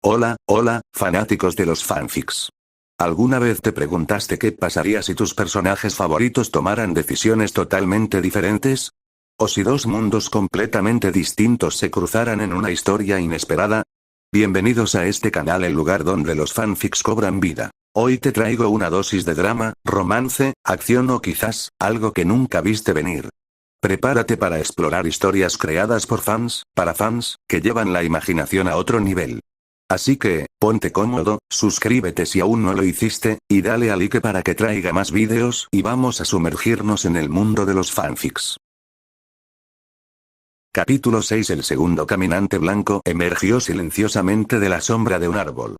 Hola, hola, fanáticos de los fanfics. ¿Alguna vez te preguntaste qué pasaría si tus personajes favoritos tomaran decisiones totalmente diferentes? ¿O si dos mundos completamente distintos se cruzaran en una historia inesperada? Bienvenidos a este canal, el lugar donde los fanfics cobran vida. Hoy te traigo una dosis de drama, romance, acción o quizás, algo que nunca viste venir. Prepárate para explorar historias creadas por fans, para fans, que llevan la imaginación a otro nivel. Así que, ponte cómodo, suscríbete si aún no lo hiciste, y dale a like para que traiga más vídeos y vamos a sumergirnos en el mundo de los fanfics. Capítulo 6. El segundo caminante blanco emergió silenciosamente de la sombra de un árbol.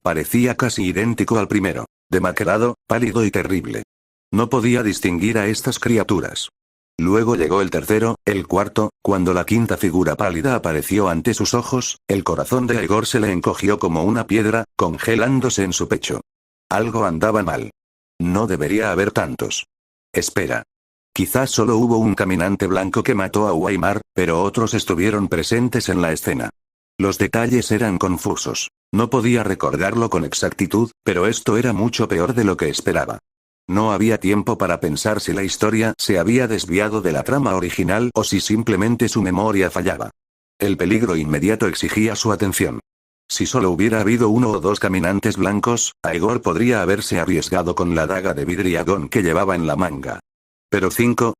Parecía casi idéntico al primero, demacrado, pálido y terrible. No podía distinguir a estas criaturas. Luego llegó el tercero, el cuarto, cuando la quinta figura pálida apareció ante sus ojos, el corazón de Aegor se le encogió como una piedra, congelándose en su pecho. Algo andaba mal. No debería haber tantos. Espera. Quizás solo hubo un caminante blanco que mató a Waymar, pero otros estuvieron presentes en la escena. Los detalles eran confusos. No podía recordarlo con exactitud, pero esto era mucho peor de lo que esperaba. No había tiempo para pensar si la historia se había desviado de la trama original o si simplemente su memoria fallaba. El peligro inmediato exigía su atención. Si solo hubiera habido uno o dos caminantes blancos, Aegor podría haberse arriesgado con la daga de vidriagón que llevaba en la manga. Pero 5.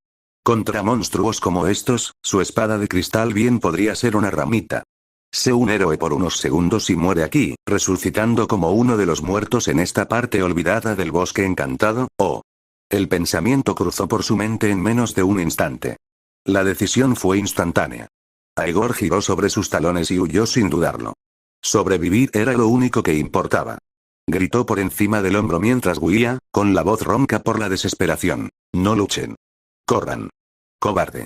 Contra monstruos como estos, su espada de cristal bien podría ser una ramita. Sé un héroe por unos segundos y muere aquí, resucitando como uno de los muertos en esta parte olvidada del bosque encantado, ¿o? El pensamiento cruzó por su mente en menos de un instante. La decisión fue instantánea. Aegor giró sobre sus talones y huyó sin dudarlo. Sobrevivir era lo único que importaba. Gritó por encima del hombro mientras huía, con la voz ronca por la desesperación. No luchen. Corran. Cobarde.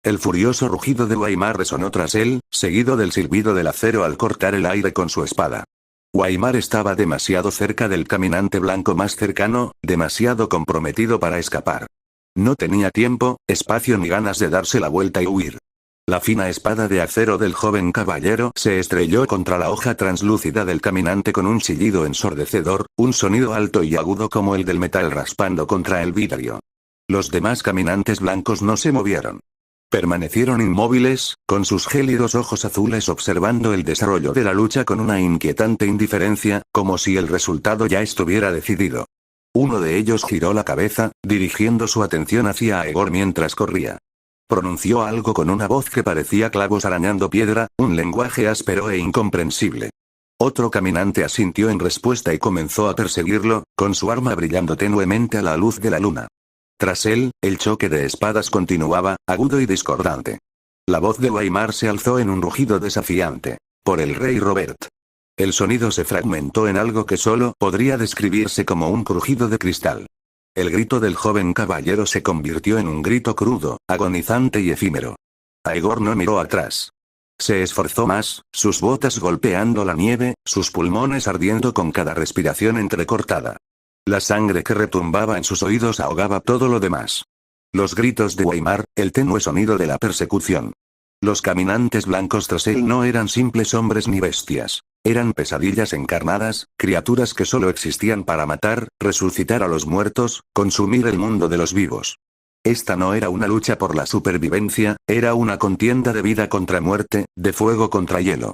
El furioso rugido de Waymar resonó tras él, seguido del silbido del acero al cortar el aire con su espada. Waymar estaba demasiado cerca del caminante blanco más cercano, demasiado comprometido para escapar. No tenía tiempo, espacio ni ganas de darse la vuelta y huir. La fina espada de acero del joven caballero se estrelló contra la hoja translúcida del caminante con un chillido ensordecedor, un sonido alto y agudo como el del metal raspando contra el vidrio. Los demás caminantes blancos no se movieron. Permanecieron inmóviles, con sus gélidos ojos azules observando el desarrollo de la lucha con una inquietante indiferencia, como si el resultado ya estuviera decidido. Uno de ellos giró la cabeza, dirigiendo su atención hacia Aegor mientras corría. Pronunció algo con una voz que parecía clavos arañando piedra, un lenguaje áspero e incomprensible. Otro caminante asintió en respuesta y comenzó a perseguirlo, con su arma brillando tenuemente a la luz de la luna. Tras él, el choque de espadas continuaba, agudo y discordante. La voz de Waymar se alzó en un rugido desafiante. Por el rey Robert. El sonido se fragmentó en algo que solo podría describirse como un crujido de cristal. El grito del joven caballero se convirtió en un grito crudo, agonizante y efímero. Aegor no miró atrás. Se esforzó más, sus botas golpeando la nieve, sus pulmones ardiendo con cada respiración entrecortada. La sangre que retumbaba en sus oídos ahogaba todo lo demás. Los gritos de Waymar, el tenue sonido de la persecución. Los caminantes blancos tras él no eran simples hombres ni bestias. Eran pesadillas encarnadas, criaturas que solo existían para matar, resucitar a los muertos, consumir el mundo de los vivos. Esta no era una lucha por la supervivencia, era una contienda de vida contra muerte, de fuego contra hielo.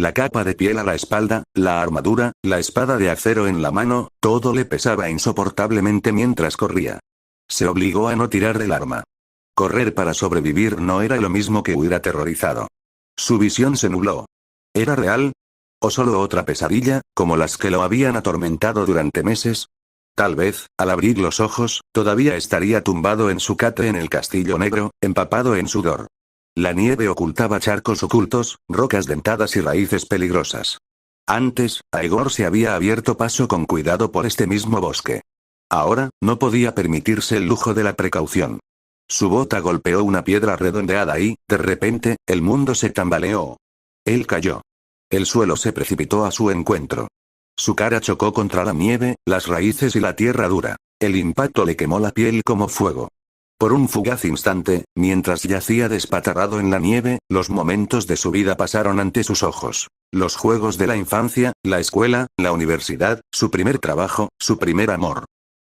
La capa de piel a la espalda, la armadura, la espada de acero en la mano, todo le pesaba insoportablemente mientras corría. Se obligó a no tirar del arma. Correr para sobrevivir no era lo mismo que huir aterrorizado. Su visión se nubló. ¿Era real? ¿O solo otra pesadilla, como las que lo habían atormentado durante meses? Tal vez, al abrir los ojos, todavía estaría tumbado en su catre en el castillo negro, empapado en sudor. La nieve ocultaba charcos ocultos, rocas dentadas y raíces peligrosas. Antes, Aegor se había abierto paso con cuidado por este mismo bosque. Ahora, no podía permitirse el lujo de la precaución. Su bota golpeó una piedra redondeada y, de repente, el mundo se tambaleó. Él cayó. El suelo se precipitó a su encuentro. Su cara chocó contra la nieve, las raíces y la tierra dura. El impacto le quemó la piel como fuego. Por un fugaz instante, mientras yacía despatarrado en la nieve, los momentos de su vida pasaron ante sus ojos. Los juegos de la infancia, la escuela, la universidad, su primer trabajo, su primer amor.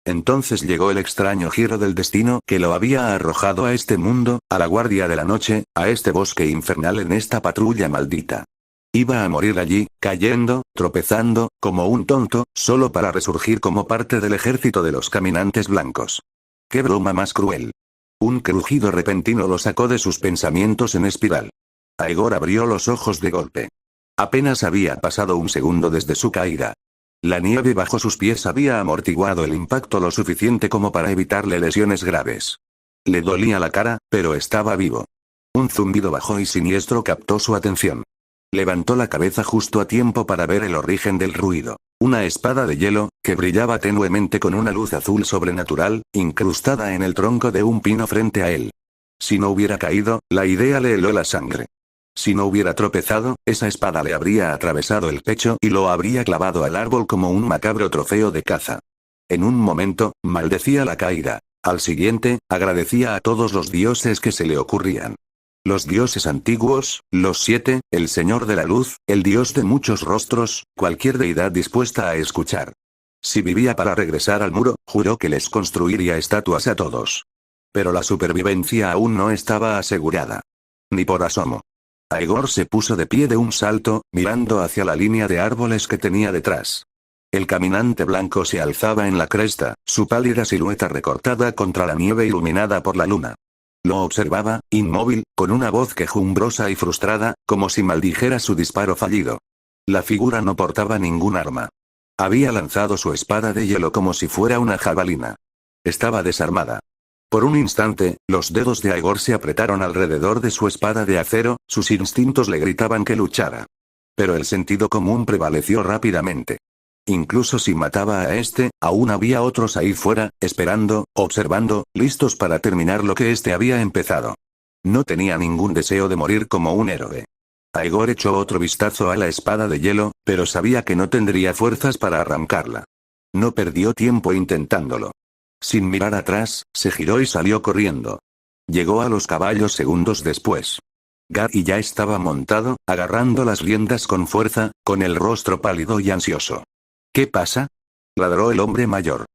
Entonces llegó el extraño giro del destino que lo había arrojado a este mundo, a la guardia de la noche, a este bosque infernal en esta patrulla maldita. Iba a morir allí, cayendo, tropezando, como un tonto, solo para resurgir como parte del ejército de los caminantes blancos. ¡Qué broma más cruel! Un crujido repentino lo sacó de sus pensamientos en espiral. Aegor abrió los ojos de golpe. Apenas había pasado un segundo desde su caída. La nieve bajo sus pies había amortiguado el impacto lo suficiente como para evitarle lesiones graves. Le dolía la cara, pero estaba vivo. Un zumbido bajo y siniestro captó su atención. Levantó la cabeza justo a tiempo para ver el origen del ruido. Una espada de hielo, que brillaba tenuemente con una luz azul sobrenatural, incrustada en el tronco de un pino frente a él. Si no hubiera caído, la idea le heló la sangre. Si no hubiera tropezado, esa espada le habría atravesado el pecho y lo habría clavado al árbol como un macabro trofeo de caza. En un momento, maldecía la caída. Al siguiente, agradecía a todos los dioses que se le ocurrían. Los dioses antiguos, los 7, el Señor de la Luz, el Dios de muchos rostros, cualquier deidad dispuesta a escuchar. Si vivía para regresar al muro, juró que les construiría estatuas a todos. Pero la supervivencia aún no estaba asegurada. Ni por asomo. Aegor se puso de pie de un salto, mirando hacia la línea de árboles que tenía detrás. El caminante blanco se alzaba en la cresta, su pálida silueta recortada contra la nieve iluminada por la luna. Lo observaba, inmóvil, con una voz quejumbrosa y frustrada, como si maldijera su disparo fallido. La figura no portaba ningún arma. Había lanzado su espada de hielo como si fuera una jabalina. Estaba desarmada. Por un instante, los dedos de Aegor se apretaron alrededor de su espada de acero, sus instintos le gritaban que luchara. Pero el sentido común prevaleció rápidamente. Incluso si mataba a este, aún había otros ahí fuera, esperando, observando, listos para terminar lo que este había empezado. No tenía ningún deseo de morir como un héroe. Aegor echó otro vistazo a la espada de hielo, pero sabía que no tendría fuerzas para arrancarla. No perdió tiempo intentándolo. Sin mirar atrás, se giró y salió corriendo. Llegó a los caballos segundos después. Gary ya estaba montado, agarrando las riendas con fuerza, con el rostro pálido y ansioso. ¿Qué pasa? Ladró el hombre mayor.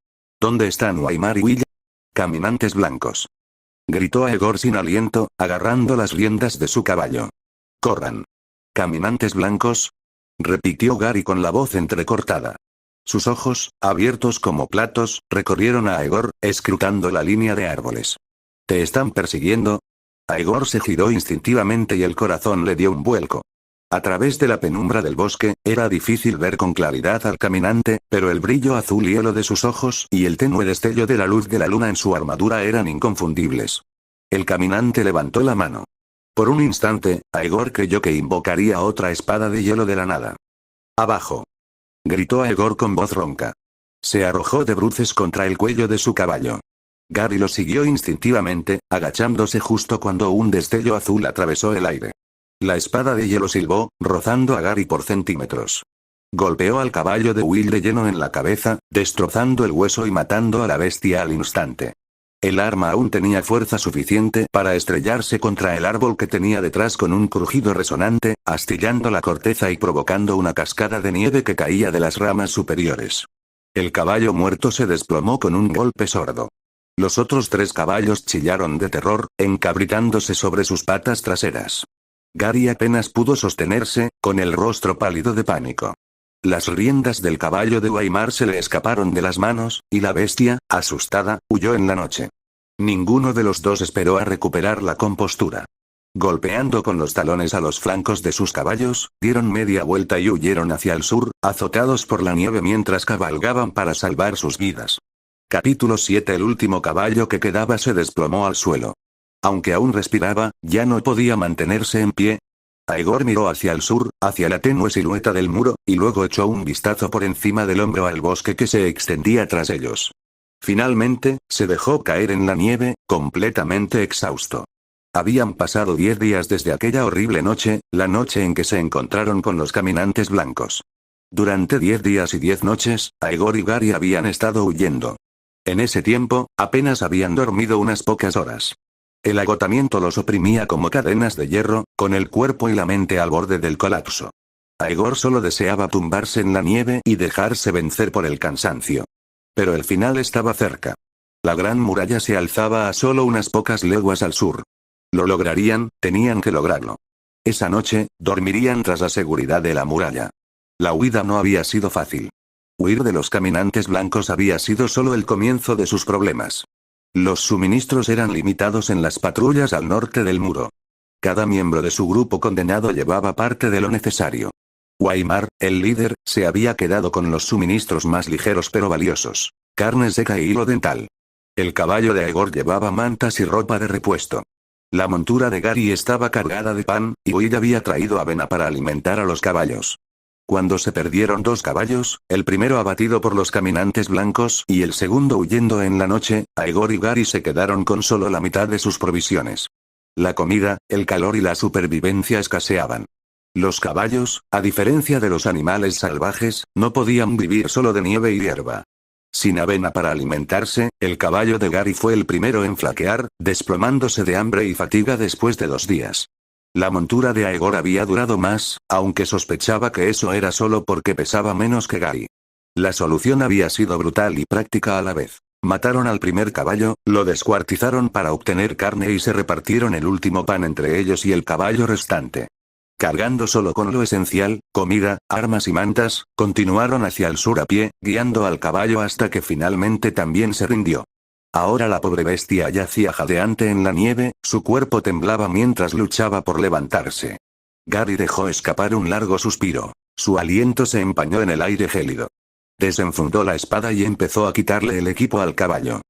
¿Dónde están Waimar y Will? Caminantes blancos. Gritó Aegor sin aliento, agarrando las riendas de su caballo. ¡Corran! ¿Caminantes blancos? Repitió Gary con la voz entrecortada. Sus ojos, abiertos como platos, recorrieron a Aegor, escrutando la línea de árboles. ¿Te están persiguiendo? Aegor se giró instintivamente y el corazón le dio un vuelco. A través de la penumbra del bosque, era difícil ver con claridad al caminante, pero el brillo azul hielo de sus ojos y el tenue destello de la luz de la luna en su armadura eran inconfundibles. El caminante levantó la mano. Por un instante, Aegor creyó que invocaría otra espada de hielo de la nada. ¡Abajo! Gritó Aegor con voz ronca. Se arrojó de bruces contra el cuello de su caballo. Gary lo siguió instintivamente, agachándose justo cuando un destello azul atravesó el aire. La espada de hielo silbó, rozando a Gary por centímetros. Golpeó al caballo de Will de lleno en la cabeza, destrozando el hueso y matando a la bestia al instante. El arma aún tenía fuerza suficiente para estrellarse contra el árbol que tenía detrás con un crujido resonante, astillando la corteza y provocando una cascada de nieve que caía de las ramas superiores. El caballo muerto se desplomó con un golpe sordo. Los otros 3 caballos chillaron de terror, encabritándose sobre sus patas traseras. Gary apenas pudo sostenerse, con el rostro pálido de pánico. Las riendas del caballo de Waimar se le escaparon de las manos, y la bestia, asustada, huyó en la noche. Ninguno de los dos esperó a recuperar la compostura. Golpeando con los talones a los flancos de sus caballos, dieron media vuelta y huyeron hacia el sur, azotados por la nieve mientras cabalgaban para salvar sus vidas. Capítulo 7. El último caballo que quedaba se desplomó al suelo. Aunque aún respiraba, ya no podía mantenerse en pie. Aegor miró hacia el sur, hacia la tenue silueta del muro, y luego echó un vistazo por encima del hombro al bosque que se extendía tras ellos. Finalmente, se dejó caer en la nieve, completamente exhausto. Habían pasado 10 días desde aquella horrible noche, la noche en que se encontraron con los caminantes blancos. Durante 10 días y 10 noches, Aegor y Gary habían estado huyendo. En ese tiempo, apenas habían dormido unas pocas horas. El agotamiento los oprimía como cadenas de hierro, con el cuerpo y la mente al borde del colapso. Aegor solo deseaba tumbarse en la nieve y dejarse vencer por el cansancio. Pero el final estaba cerca. La gran muralla se alzaba a solo unas pocas leguas al sur. Lo lograrían, tenían que lograrlo. Esa noche, dormirían tras la seguridad de la muralla. La huida no había sido fácil. Huir de los caminantes blancos había sido solo el comienzo de sus problemas. Los suministros eran limitados en las patrullas al norte del muro. Cada miembro de su grupo condenado llevaba parte de lo necesario. Waimar, el líder, se había quedado con los suministros más ligeros pero valiosos: carne seca y hilo dental. El caballo de Aegor llevaba mantas y ropa de repuesto. La montura de Gary estaba cargada de pan, y Will había traído avena para alimentar a los caballos. Cuando se perdieron 2 caballos, el primero abatido por los caminantes blancos y el segundo huyendo en la noche, Aegor y Gary se quedaron con solo la mitad de sus provisiones. La comida, el calor y la supervivencia escaseaban. Los caballos, a diferencia de los animales salvajes, no podían vivir solo de nieve y hierba. Sin avena para alimentarse, el caballo de Gary fue el primero en flaquear, desplomándose de hambre y fatiga después de 2 días. La montura de Aegor había durado más, aunque sospechaba que eso era solo porque pesaba menos que Gary. La solución había sido brutal y práctica a la vez. Mataron al primer caballo, lo descuartizaron para obtener carne y se repartieron el último pan entre ellos y el caballo restante. Cargando solo con lo esencial, comida, armas y mantas, continuaron hacia el sur a pie, guiando al caballo hasta que finalmente también se rindió. Ahora la pobre bestia yacía jadeante en la nieve, su cuerpo temblaba mientras luchaba por levantarse. Gary dejó escapar un largo suspiro. Su aliento se empañó en el aire gélido. Desenfundó la espada y empezó a quitarle el equipo al caballo.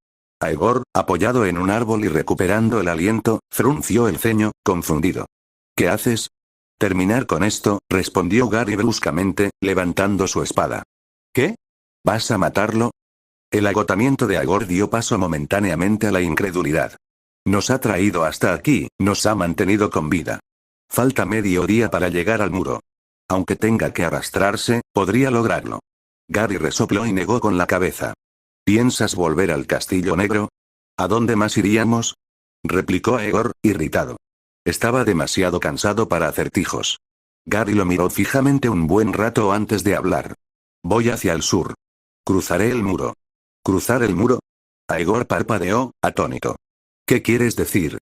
Aegor, apoyado en un árbol y recuperando el aliento, frunció el ceño, confundido. ¿Qué haces? Terminar con esto, respondió Gary bruscamente, levantando su espada. ¿Qué? ¿Vas a matarlo? El agotamiento de Aegor dio paso momentáneamente a la incredulidad. Nos ha traído hasta aquí, nos ha mantenido con vida. Falta medio día para llegar al muro. Aunque tenga que arrastrarse, podría lograrlo. Gary resopló y negó con la cabeza. ¿Piensas volver al Castillo Negro? ¿A dónde más iríamos? Replicó Aegor, irritado. Estaba demasiado cansado para acertijos. Gary lo miró fijamente un buen rato antes de hablar. Voy hacia el sur. Cruzaré el muro. ¿Cruzar el muro? Aegor parpadeó, atónito. ¿Qué quieres decir?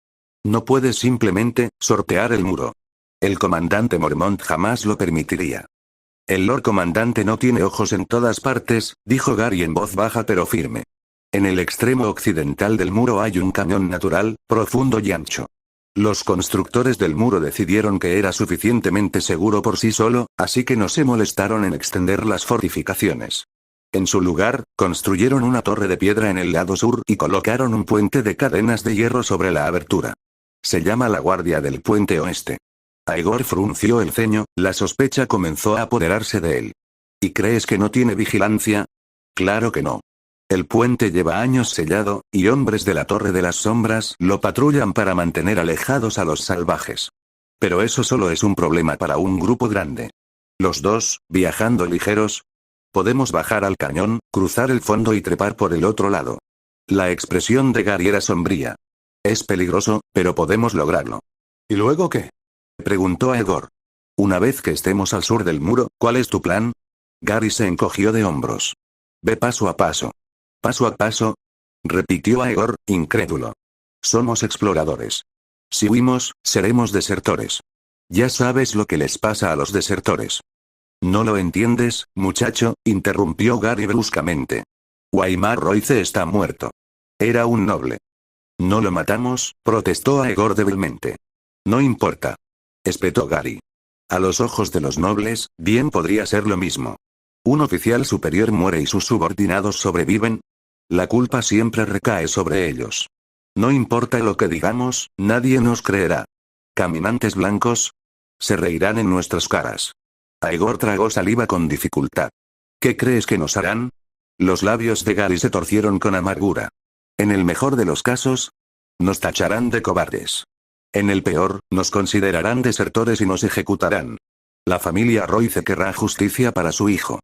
No puedes simplemente sortear el muro. El comandante Mormont jamás lo permitiría. El Lord Comandante no tiene ojos en todas partes, dijo Gary en voz baja pero firme. En el extremo occidental del muro hay un cañón natural, profundo y ancho. Los constructores del muro decidieron que era suficientemente seguro por sí solo, así que no se molestaron en extender las fortificaciones. En su lugar, construyeron una torre de piedra en el lado sur y colocaron un puente de cadenas de hierro sobre la abertura. Se llama la Guardia del Puente Oeste. Aegor frunció el ceño, la sospecha comenzó a apoderarse de él. ¿Y crees que no tiene vigilancia? Claro que no. El puente lleva años sellado, y hombres de la Torre de las Sombras lo patrullan para mantener alejados a los salvajes. Pero eso solo es un problema para un grupo grande. Los dos, viajando ligeros, podemos bajar al cañón, cruzar el fondo y trepar por el otro lado. La expresión de Gary era sombría. Es peligroso, pero podemos lograrlo. ¿Y luego qué? Preguntó Aegor. Una vez que estemos al sur del muro, ¿cuál es tu plan? Gary se encogió de hombros. Ve paso a paso. ¿Paso a paso? Repitió Aegor, incrédulo. Somos exploradores. Si huimos, seremos desertores. Ya sabes lo que les pasa a los desertores. No lo entiendes, muchacho, interrumpió Gary bruscamente. Waimar Royce está muerto. Era un noble. No lo matamos, protestó Aegor débilmente. No importa. Espetó Gary. A los ojos de los nobles, bien podría ser lo mismo. Un oficial superior muere y sus subordinados sobreviven. La culpa siempre recae sobre ellos. No importa lo que digamos, nadie nos creerá. Caminantes blancos. Se reirán en nuestras caras. Aegor tragó saliva con dificultad. ¿Qué crees que nos harán? Los labios de Gary se torcieron con amargura. En el mejor de los casos, nos tacharán de cobardes. En el peor, nos considerarán desertores y nos ejecutarán. La familia Royce querrá justicia para su hijo.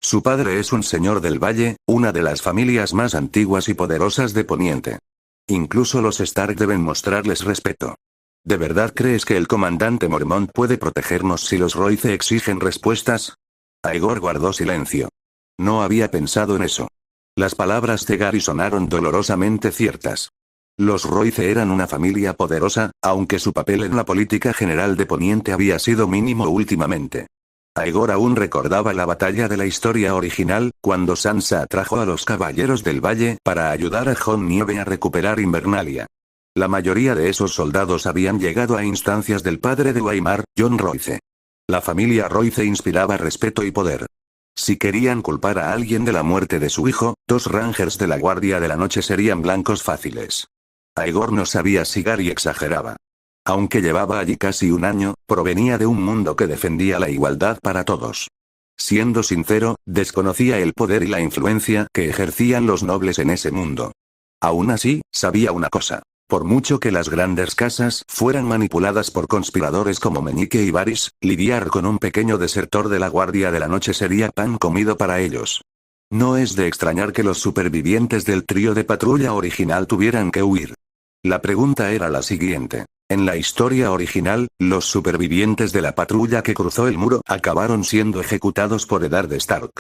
Su padre es un señor del Valle, una de las familias más antiguas y poderosas de Poniente. Incluso los Stark deben mostrarles respeto. ¿De verdad crees que el comandante Mormont puede protegernos si los Royce exigen respuestas? Aegor guardó silencio. No había pensado en eso. Las palabras de Gary sonaron dolorosamente ciertas. Los Royce eran una familia poderosa, aunque su papel en la política general de Poniente había sido mínimo últimamente. Aegor aún recordaba la batalla de la historia original, cuando Sansa atrajo a los Caballeros del Valle para ayudar a Jon Nieve a recuperar Invernalia. La mayoría de esos soldados habían llegado a instancias del padre de Waymar, Jon Royce. La familia Royce inspiraba respeto y poder. Si querían culpar a alguien de la muerte de su hijo, 2 Rangers de la Guardia de la Noche serían blancos fáciles. Aegor no sabía si Gary exageraba. Aunque llevaba allí casi un año, provenía de un mundo que defendía la igualdad para todos. Siendo sincero, desconocía el poder y la influencia que ejercían los nobles en ese mundo. Aún así, sabía una cosa. Por mucho que las grandes casas fueran manipuladas por conspiradores como Meñique y Varys, lidiar con un pequeño desertor de la Guardia de la Noche sería pan comido para ellos. No es de extrañar que los supervivientes del trío de patrulla original tuvieran que huir. La pregunta era la siguiente. En la historia original, los supervivientes de la patrulla que cruzó el muro acabaron siendo ejecutados por Eddard Stark.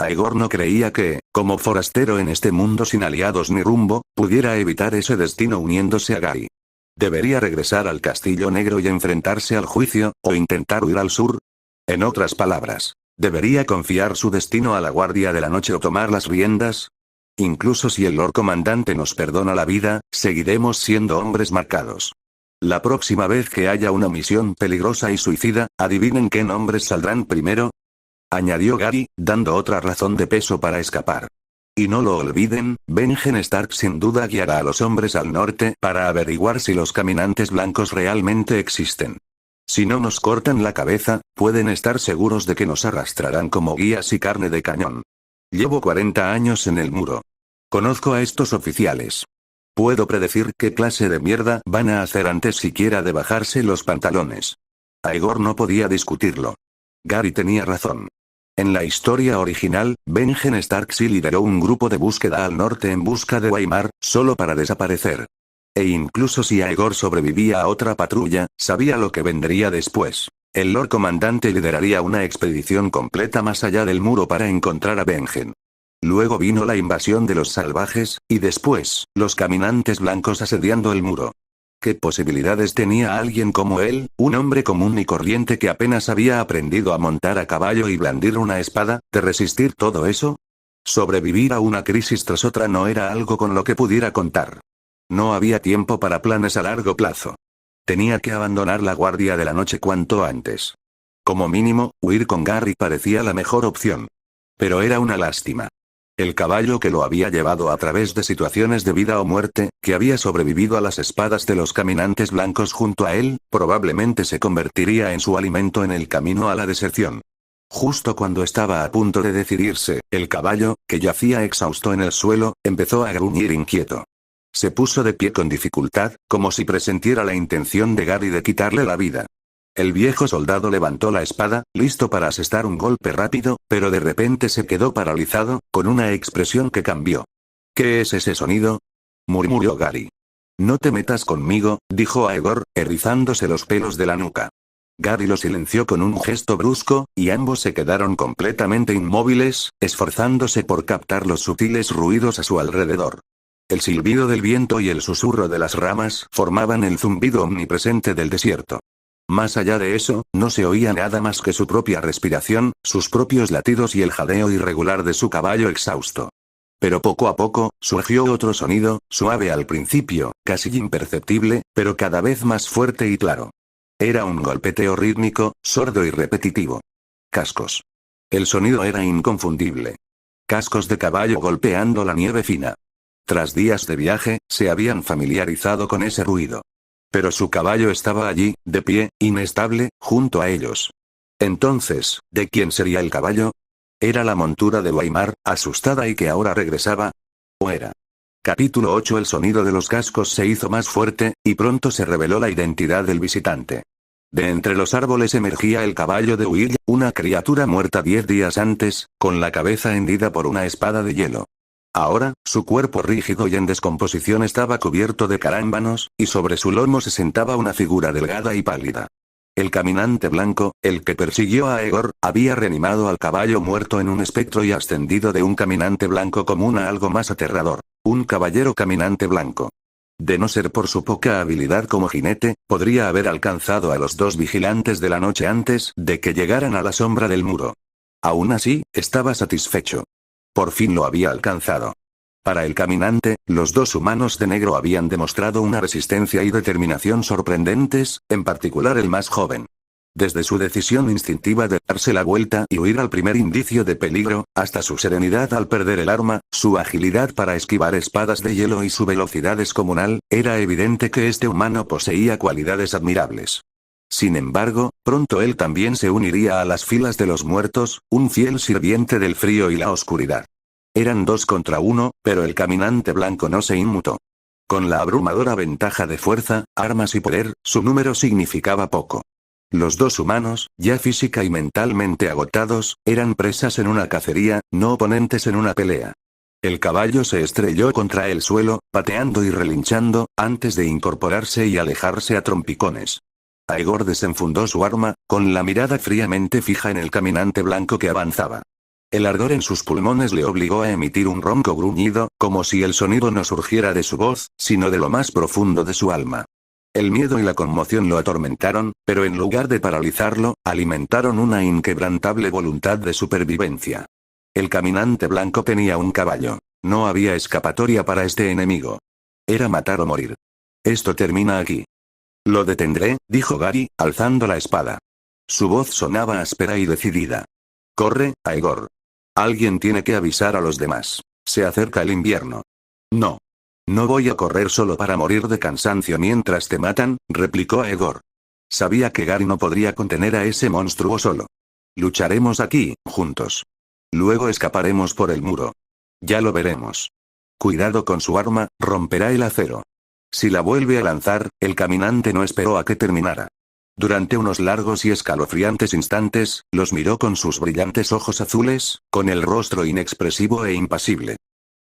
Aegor no creía que, como forastero en este mundo sin aliados ni rumbo, pudiera evitar ese destino uniéndose a Gary. ¿Debería regresar al Castillo Negro y enfrentarse al juicio, o intentar huir al sur? En otras palabras, ¿debería confiar su destino a la Guardia de la Noche o tomar las riendas? Incluso si el Lord Comandante nos perdona la vida, seguiremos siendo hombres marcados. La próxima vez que haya una misión peligrosa y suicida, ¿adivinen qué nombres saldrán primero? Añadió Gary, dando otra razón de peso para escapar. Y no lo olviden, Benjen Stark sin duda guiará a los hombres al norte para averiguar si los caminantes blancos realmente existen. Si no nos cortan la cabeza, pueden estar seguros de que nos arrastrarán como guías y carne de cañón. Llevo 40 años en el muro. Conozco a estos oficiales. Puedo predecir qué clase de mierda van a hacer antes siquiera de bajarse los pantalones. Aegor no podía discutirlo. Gary tenía razón. En la historia original, Benjen Stark sí lideró un grupo de búsqueda al norte en busca de Waymar, solo para desaparecer. E incluso si Aegor sobrevivía a otra patrulla, sabía lo que vendría después. El Lord Comandante lideraría una expedición completa más allá del muro para encontrar a Benjen. Luego vino la invasión de los salvajes, y después, los caminantes blancos asediando el muro. ¿Qué posibilidades tenía alguien como él, un hombre común y corriente que apenas había aprendido a montar a caballo y blandir una espada, de resistir todo eso? Sobrevivir a una crisis tras otra no era algo con lo que pudiera contar. No había tiempo para planes a largo plazo. Tenía que abandonar la Guardia de la Noche cuanto antes. Como mínimo, huir con Gary parecía la mejor opción. Pero era una lástima. El caballo que lo había llevado a través de situaciones de vida o muerte, que había sobrevivido a las espadas de los caminantes blancos junto a él, probablemente se convertiría en su alimento en el camino a la deserción. Justo cuando estaba a punto de decidirse, el caballo, que yacía exhausto en el suelo, empezó a gruñir inquieto. Se puso de pie con dificultad, como si presintiera la intención de Gary de quitarle la vida. El viejo soldado levantó la espada, listo para asestar un golpe rápido, pero de repente se quedó paralizado, con una expresión que cambió. ¿Qué es ese sonido?, murmuró Gary. No te metas conmigo, dijo Aegor, erizándose los pelos de la nuca. Gary lo silenció con un gesto brusco, y ambos se quedaron completamente inmóviles, esforzándose por captar los sutiles ruidos a su alrededor. El silbido del viento y el susurro de las ramas formaban el zumbido omnipresente del desierto. Más allá de eso, no se oía nada más que su propia respiración, sus propios latidos y el jadeo irregular de su caballo exhausto. Pero poco a poco, surgió otro sonido, suave al principio, casi imperceptible, pero cada vez más fuerte y claro. Era un golpeteo rítmico, sordo y repetitivo. Cascos. El sonido era inconfundible. Cascos de caballo golpeando la nieve fina. Tras días de viaje, se habían familiarizado con ese ruido. Pero su caballo estaba allí, de pie, inestable, junto a ellos. Entonces, ¿de quién sería el caballo? ¿Era la montura de Waymar, asustada y que ahora regresaba? ¿O era? Capítulo 8. El sonido de los cascos se hizo más fuerte, y pronto se reveló la identidad del visitante. De entre los árboles emergía el caballo de Will, una criatura muerta 10 días antes, con la cabeza hendida por una espada de hielo. Ahora, su cuerpo rígido y en descomposición estaba cubierto de carámbanos, y sobre su lomo se sentaba una figura delgada y pálida. El caminante blanco, el que persiguió a Aegor, había reanimado al caballo muerto en un espectro y ascendido de un caminante blanco común a algo más aterrador. Un caballero caminante blanco. De no ser por su poca habilidad como jinete, podría haber alcanzado a los dos vigilantes de la noche antes de que llegaran a la sombra del muro. Aún así, estaba satisfecho. Por fin lo había alcanzado. Para el caminante, los dos humanos de negro habían demostrado una resistencia y determinación sorprendentes, en particular el más joven. Desde su decisión instintiva de darse la vuelta y huir al primer indicio de peligro, hasta su serenidad al perder el arma, su agilidad para esquivar espadas de hielo y su velocidad descomunal, era evidente que este humano poseía cualidades admirables. Sin embargo, pronto él también se uniría a las filas de los muertos, un fiel sirviente del frío y la oscuridad. Eran 2 contra 1, pero el caminante blanco no se inmutó. Con la abrumadora ventaja de fuerza, armas y poder, su número significaba poco. Los dos humanos, ya física y mentalmente agotados, eran presas en una cacería, no oponentes en una pelea. El caballo se estrelló contra el suelo, pateando y relinchando, antes de incorporarse y alejarse a trompicones. Aegor desenfundó su arma, con la mirada fríamente fija en el caminante blanco que avanzaba. El ardor en sus pulmones le obligó a emitir un ronco gruñido, como si el sonido no surgiera de su voz, sino de lo más profundo de su alma. El miedo y la conmoción lo atormentaron, pero en lugar de paralizarlo, alimentaron una inquebrantable voluntad de supervivencia. El caminante blanco tenía un caballo. No había escapatoria para este enemigo. Era matar o morir. Esto termina aquí. Lo detendré, dijo Gary, alzando la espada. Su voz sonaba áspera y decidida. Corre, Aegor. Alguien tiene que avisar a los demás. Se acerca el invierno. No. No voy a correr solo para morir de cansancio mientras te matan, replicó Aegor. Sabía que Gary no podría contener a ese monstruo solo. Lucharemos aquí, juntos. Luego escaparemos por el muro. Ya lo veremos. Cuidado con su arma, romperá el acero. Si la vuelve a lanzar, el caminante no esperó a que terminara. Durante unos largos y escalofriantes instantes, los miró con sus brillantes ojos azules, con el rostro inexpresivo e impasible.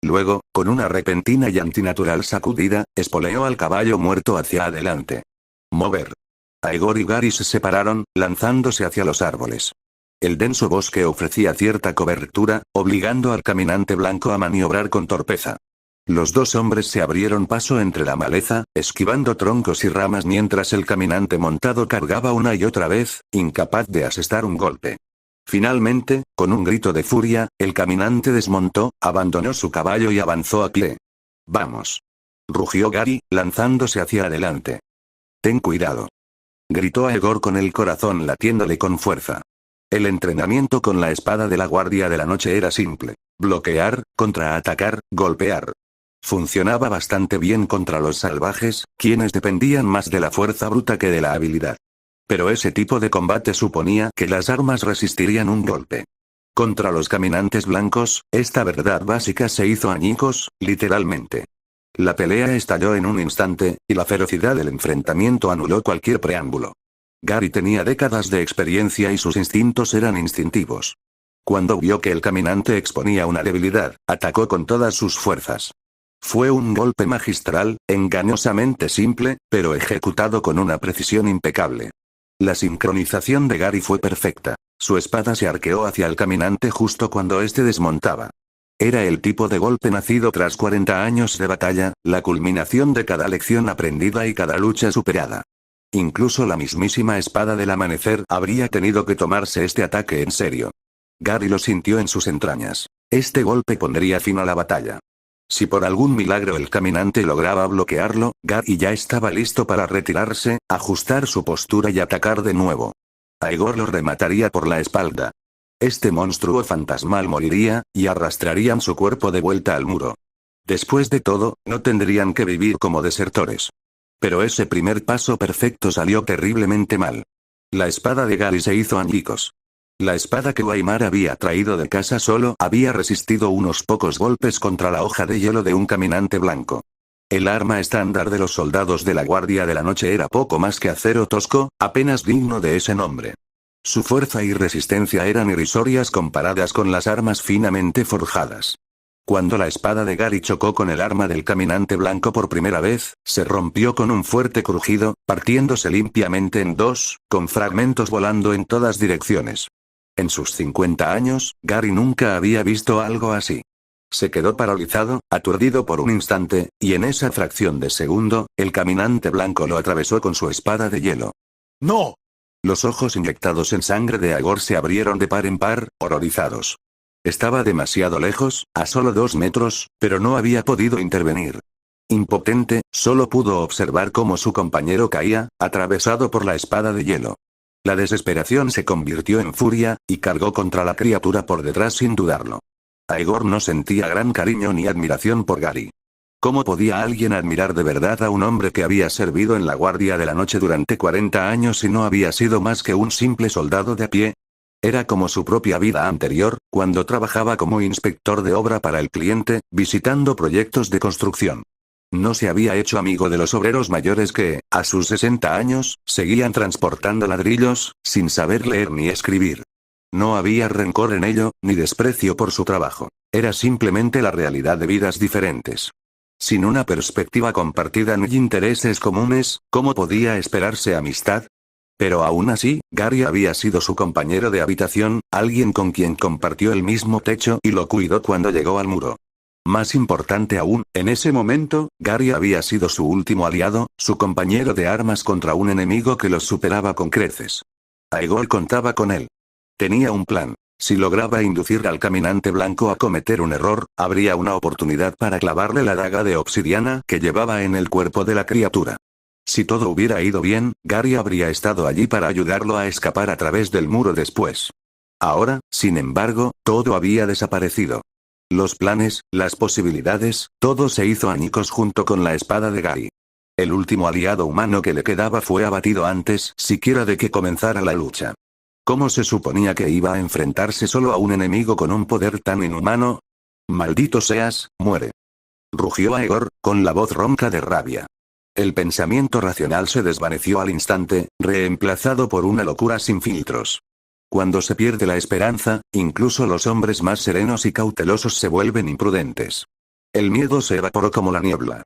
Luego, con una repentina y antinatural sacudida, espoleó al caballo muerto hacia adelante. Mover. Aegor y Gary se separaron, lanzándose hacia los árboles. El denso bosque ofrecía cierta cobertura, obligando al caminante blanco a maniobrar con torpeza. Los dos hombres se abrieron paso entre la maleza, esquivando troncos y ramas mientras el caminante montado cargaba una y otra vez, incapaz de asestar un golpe. Finalmente, con un grito de furia, el caminante desmontó, abandonó su caballo y avanzó a pie. «Vamos», rugió Gary, lanzándose hacia adelante. «Ten cuidado», gritó Aegor con el corazón latiéndole con fuerza. El entrenamiento con la espada de la Guardia de la Noche era simple: bloquear, contraatacar, golpear. Funcionaba bastante bien contra los salvajes, quienes dependían más de la fuerza bruta que de la habilidad. Pero ese tipo de combate suponía que las armas resistirían un golpe. Contra los caminantes blancos, esta verdad básica se hizo añicos, literalmente. La pelea estalló en un instante, y la ferocidad del enfrentamiento anuló cualquier preámbulo. Gary tenía décadas de experiencia y sus instintos eran instintivos. Cuando vio que el caminante exponía una debilidad, atacó con todas sus fuerzas. Fue un golpe magistral, engañosamente simple, pero ejecutado con una precisión impecable. La sincronización de Gary fue perfecta. Su espada se arqueó hacia el caminante justo cuando éste desmontaba. Era el tipo de golpe nacido tras 40 años de batalla, la culminación de cada lección aprendida y cada lucha superada. Incluso la mismísima espada del amanecer habría tenido que tomarse este ataque en serio. Gary lo sintió en sus entrañas. Este golpe pondría fin a la batalla. Si por algún milagro el caminante lograba bloquearlo, Gary ya estaba listo para retirarse, ajustar su postura y atacar de nuevo. Aegor lo remataría por la espalda. Este monstruo fantasmal moriría, y arrastrarían su cuerpo de vuelta al muro. Después de todo, no tendrían que vivir como desertores. Pero ese primer paso perfecto salió terriblemente mal. La espada de Gary se hizo añicos. La espada que Waimar había traído de casa solo había resistido unos pocos golpes contra la hoja de hielo de un caminante blanco. El arma estándar de los soldados de la Guardia de la Noche era poco más que acero tosco, apenas digno de ese nombre. Su fuerza y resistencia eran irrisorias comparadas con las armas finamente forjadas. Cuando la espada de Gary chocó con el arma del caminante blanco por primera vez, se rompió con un fuerte crujido, partiéndose limpiamente en dos, con fragmentos volando en todas direcciones. En sus 50 años, Gary nunca había visto algo así. Se quedó paralizado, aturdido por un instante, y en esa fracción de segundo, el caminante blanco lo atravesó con su espada de hielo. ¡No! Los ojos inyectados en sangre de Agor se abrieron de par en par, horrorizados. Estaba demasiado lejos, a solo 2 metros, pero no había podido intervenir. Impotente, solo pudo observar cómo su compañero caía, atravesado por la espada de hielo. La desesperación se convirtió en furia, y cargó contra la criatura por detrás sin dudarlo. Aegor no sentía gran cariño ni admiración por Gary. ¿Cómo podía alguien admirar de verdad a un hombre que había servido en la Guardia de la Noche durante 40 años y no había sido más que un simple soldado de a pie? Era como su propia vida anterior, cuando trabajaba como inspector de obra para el cliente, visitando proyectos de construcción. No se había hecho amigo de los obreros mayores que, a sus 60 años, seguían transportando ladrillos, sin saber leer ni escribir. No había rencor en ello, ni desprecio por su trabajo. Era simplemente la realidad de vidas diferentes. Sin una perspectiva compartida ni intereses comunes, ¿cómo podía esperarse amistad? Pero aún así, Gary había sido su compañero de habitación, alguien con quien compartió el mismo techo y lo cuidó cuando llegó al muro. Más importante aún, en ese momento, Gary había sido su último aliado, su compañero de armas contra un enemigo que los superaba con creces. Aegor contaba con él. Tenía un plan. Si lograba inducir al caminante blanco a cometer un error, habría una oportunidad para clavarle la daga de obsidiana que llevaba en el cuerpo de la criatura. Si todo hubiera ido bien, Gary habría estado allí para ayudarlo a escapar a través del muro después. Ahora, sin embargo, todo había desaparecido. Los planes, las posibilidades, todo se hizo añicos junto con la espada de Gary. El último aliado humano que le quedaba fue abatido antes siquiera de que comenzara la lucha. ¿Cómo se suponía que iba a enfrentarse solo a un enemigo con un poder tan inhumano? «Maldito seas, muere», rugió Aegor, con la voz ronca de rabia. El pensamiento racional se desvaneció al instante, reemplazado por una locura sin filtros. Cuando se pierde la esperanza, incluso los hombres más serenos y cautelosos se vuelven imprudentes. El miedo se evaporó como la niebla.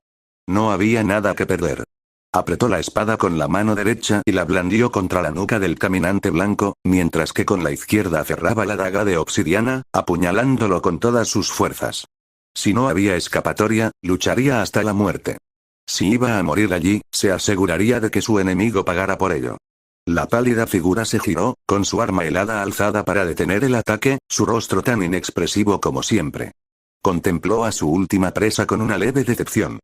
No había nada que perder. Apretó la espada con la mano derecha y la blandió contra la nuca del caminante blanco, mientras que con la izquierda aferraba la daga de obsidiana, apuñalándolo con todas sus fuerzas. Si no había escapatoria, lucharía hasta la muerte. Si iba a morir allí, se aseguraría de que su enemigo pagara por ello. La pálida figura se giró, con su arma helada alzada para detener el ataque, su rostro tan inexpresivo como siempre. Contempló a su última presa con una leve decepción.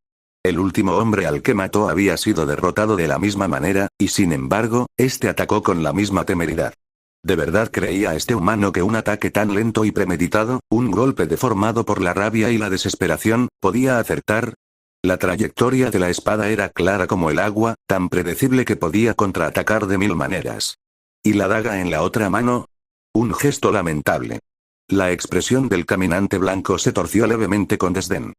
El último hombre al que mató había sido derrotado de la misma manera, y sin embargo, este atacó con la misma temeridad. ¿De verdad creía este humano que un ataque tan lento y premeditado, un golpe deformado por la rabia y la desesperación, podía acertar? La trayectoria de la espada era clara como el agua, tan predecible que podía contraatacar de 1000 maneras. ¿Y la daga en la otra mano? Un gesto lamentable. La expresión del caminante blanco se torció levemente con desdén.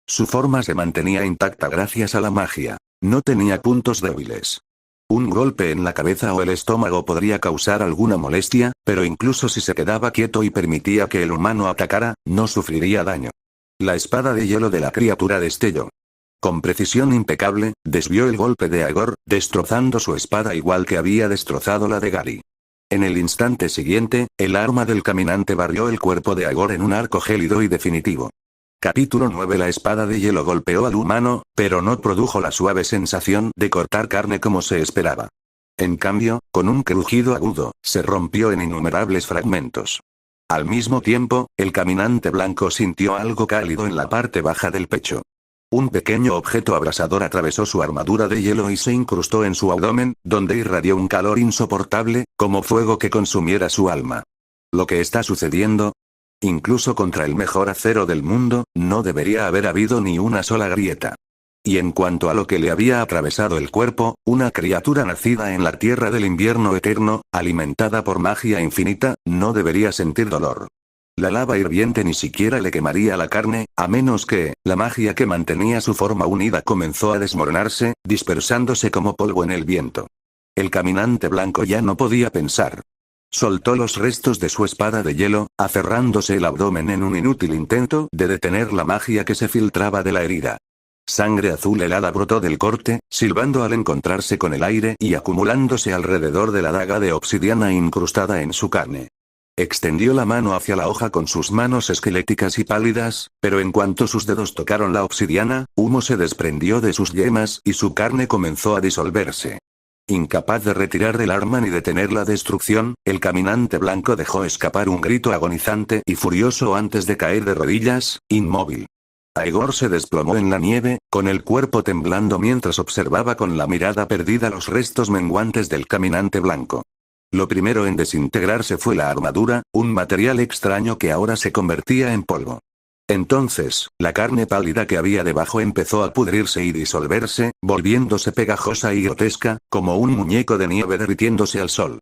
Su forma se mantenía intacta gracias a la magia. No tenía puntos débiles. Un golpe en la cabeza o el estómago podría causar alguna molestia, pero incluso si se quedaba quieto y permitía que el humano atacara, no sufriría daño. La espada de hielo de la criatura destelló. Con precisión impecable, desvió el golpe de Aegor, destrozando su espada igual que había destrozado la de Gary. En el instante siguiente, el arma del caminante barrió el cuerpo de Aegor en un arco gélido y definitivo. Capítulo 9. La espada de hielo golpeó al humano, pero no produjo la suave sensación de cortar carne como se esperaba. En cambio, con un crujido agudo, se rompió en innumerables fragmentos. Al mismo tiempo, el caminante blanco sintió algo cálido en la parte baja del pecho. Un pequeño objeto abrasador atravesó su armadura de hielo y se incrustó en su abdomen, donde irradió un calor insoportable, como fuego que consumiera su alma. ¿Lo que está sucediendo? Incluso contra el mejor acero del mundo, no debería haber habido ni una sola grieta. Y en cuanto a lo que le había atravesado el cuerpo, una criatura nacida en la tierra del invierno eterno, alimentada por magia infinita, no debería sentir dolor. La lava hirviente ni siquiera le quemaría la carne, a menos que, la magia que mantenía su forma unida comenzó a desmoronarse, dispersándose como polvo en el viento. El caminante blanco ya no podía pensar. Soltó los restos de su espada de hielo, aferrándose el abdomen en un inútil intento de detener la magia que se filtraba de la herida. Sangre azul helada brotó del corte, silbando al encontrarse con el aire y acumulándose alrededor de la daga de obsidiana incrustada en su carne. Extendió la mano hacia la hoja con sus manos esqueléticas y pálidas, pero en cuanto sus dedos tocaron la obsidiana, humo se desprendió de sus yemas y su carne comenzó a disolverse. Incapaz de retirar el arma ni detener la destrucción, el caminante blanco dejó escapar un grito agonizante y furioso antes de caer de rodillas, inmóvil. Aegor se desplomó en la nieve, con el cuerpo temblando mientras observaba con la mirada perdida los restos menguantes del caminante blanco. Lo primero en desintegrarse fue la armadura, un material extraño que ahora se convertía en polvo. Entonces, la carne pálida que había debajo empezó a pudrirse y disolverse, volviéndose pegajosa y grotesca, como un muñeco de nieve derritiéndose al sol.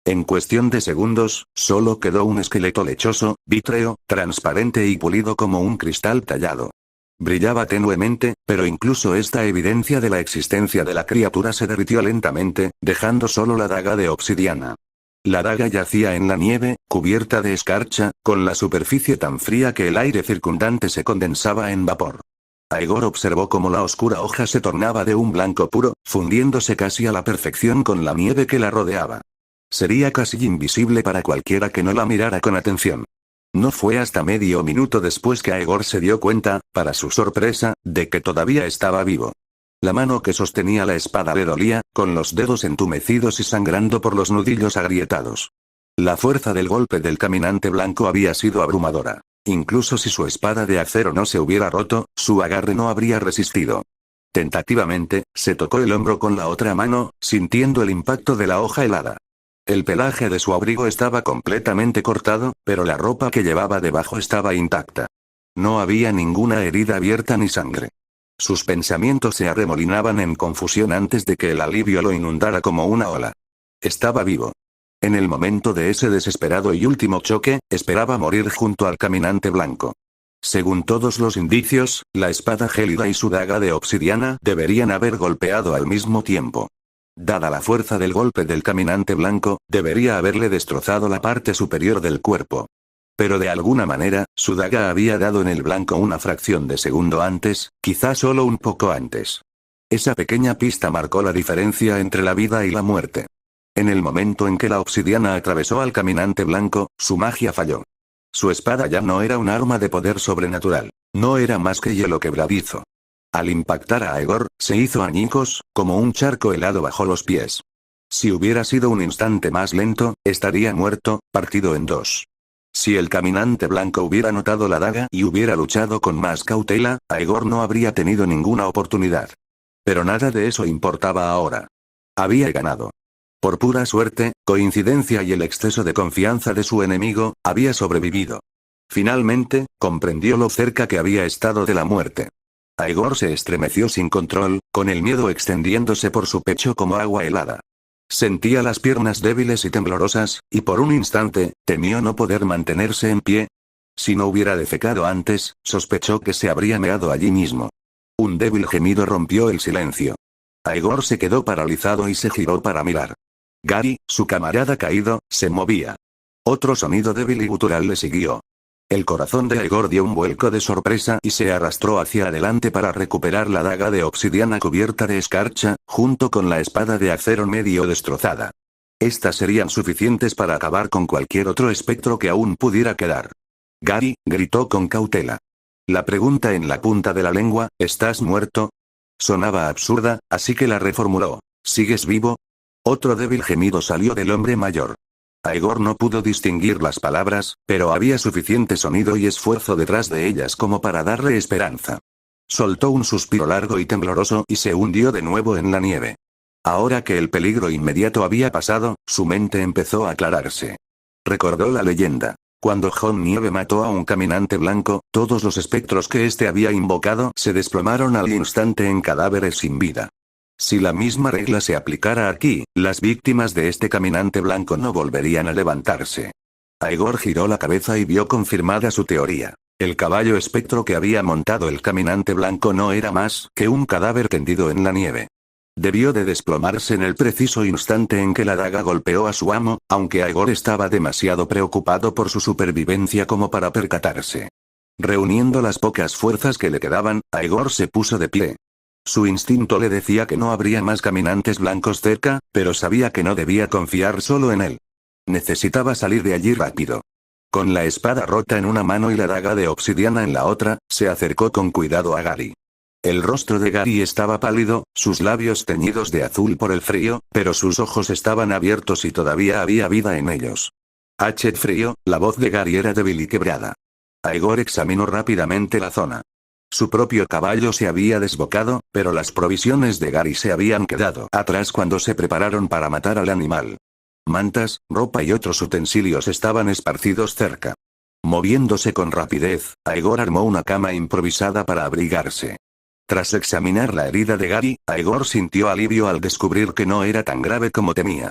En cuestión de segundos, solo quedó un esqueleto lechoso, vítreo, transparente y pulido como un cristal tallado. Brillaba tenuemente, pero incluso esta evidencia de la existencia de la criatura se derritió lentamente, dejando solo la daga de obsidiana. La daga yacía en la nieve, cubierta de escarcha, con la superficie tan fría que el aire circundante se condensaba en vapor. Aegor observó cómo la oscura hoja se tornaba de un blanco puro, fundiéndose casi a la perfección con la nieve que la rodeaba. Sería casi invisible para cualquiera que no la mirara con atención. No fue hasta medio minuto después que Aegor se dio cuenta, para su sorpresa, de que todavía estaba vivo. La mano que sostenía la espada le dolía, con los dedos entumecidos y sangrando por los nudillos agrietados. La fuerza del golpe del caminante blanco había sido abrumadora. Incluso si su espada de acero no se hubiera roto, su agarre no habría resistido. Tentativamente, se tocó el hombro con la otra mano, sintiendo el impacto de la hoja helada. El pelaje de su abrigo estaba completamente cortado, pero la ropa que llevaba debajo estaba intacta. No había ninguna herida abierta ni sangre. Sus pensamientos se arremolinaban en confusión antes de que el alivio lo inundara como una ola. Estaba vivo. En el momento de ese desesperado y último choque, esperaba morir junto al caminante blanco. Según todos los indicios, la espada gélida y su daga de obsidiana deberían haber golpeado al mismo tiempo. Dada la fuerza del golpe del caminante blanco, debería haberle destrozado la parte superior del cuerpo. Pero de alguna manera, su daga había dado en el blanco una fracción de segundo antes, quizá solo un poco antes. Esa pequeña pista marcó la diferencia entre la vida y la muerte. En el momento en que la obsidiana atravesó al caminante blanco, su magia falló. Su espada ya no era un arma de poder sobrenatural. No era más que hielo quebradizo. Al impactar a Aegor, se hizo añicos, como un charco helado bajo los pies. Si hubiera sido un instante más lento, estaría muerto, partido en dos. Si el caminante blanco hubiera notado la daga y hubiera luchado con más cautela, Aegor no habría tenido ninguna oportunidad. Pero nada de eso importaba ahora. Había ganado. Por pura suerte, coincidencia y el exceso de confianza de su enemigo, había sobrevivido. Finalmente, comprendió lo cerca que había estado de la muerte. Aegor se estremeció sin control, con el miedo extendiéndose por su pecho como agua helada. Sentía las piernas débiles y temblorosas, y por un instante, temió no poder mantenerse en pie. Si no hubiera defecado antes, sospechó que se habría meado allí mismo. Un débil gemido rompió el silencio. Aegor se quedó paralizado y se giró para mirar. Gary, su camarada caído, se movía. Otro sonido débil y gutural le siguió. El corazón de Aegor dio un vuelco de sorpresa y se arrastró hacia adelante para recuperar la daga de obsidiana cubierta de escarcha, junto con la espada de acero medio destrozada. Estas serían suficientes para acabar con cualquier otro espectro que aún pudiera quedar. Gary, gritó con cautela. La pregunta en la punta de la lengua, ¿estás muerto? Sonaba absurda, así que la reformuló. ¿Sigues vivo? Otro débil gemido salió del hombre mayor. Aegor no pudo distinguir las palabras, pero había suficiente sonido y esfuerzo detrás de ellas como para darle esperanza. Soltó un suspiro largo y tembloroso y se hundió de nuevo en la nieve. Ahora que el peligro inmediato había pasado, su mente empezó a aclararse. Recordó la leyenda. Cuando Jon Nieve mató a un caminante blanco, todos los espectros que éste había invocado se desplomaron al instante en cadáveres sin vida. Si la misma regla se aplicara aquí, las víctimas de este caminante blanco no volverían a levantarse. Aegor giró la cabeza y vio confirmada su teoría. El caballo espectro que había montado el caminante blanco no era más que un cadáver tendido en la nieve. Debió de desplomarse en el preciso instante en que la daga golpeó a su amo, aunque Aegor estaba demasiado preocupado por su supervivencia como para percatarse. Reuniendo las pocas fuerzas que le quedaban, Aegor se puso de pie. Su instinto le decía que no habría más caminantes blancos cerca, pero sabía que no debía confiar solo en él. Necesitaba salir de allí rápido. Con la espada rota en una mano y la daga de obsidiana en la otra, se acercó con cuidado a Gary. El rostro de Gary estaba pálido, sus labios teñidos de azul por el frío, pero sus ojos estaban abiertos y todavía había vida en ellos. Frío, la voz de Gary era débil y quebrada. Aegor examinó rápidamente la zona. Su propio caballo se había desbocado, pero las provisiones de Gary se habían quedado atrás cuando se prepararon para matar al animal. Mantas, ropa y otros utensilios estaban esparcidos cerca. Moviéndose con rapidez, Aegor armó una cama improvisada para abrigarse. Tras examinar la herida de Gary, Aegor sintió alivio al descubrir que no era tan grave como temía.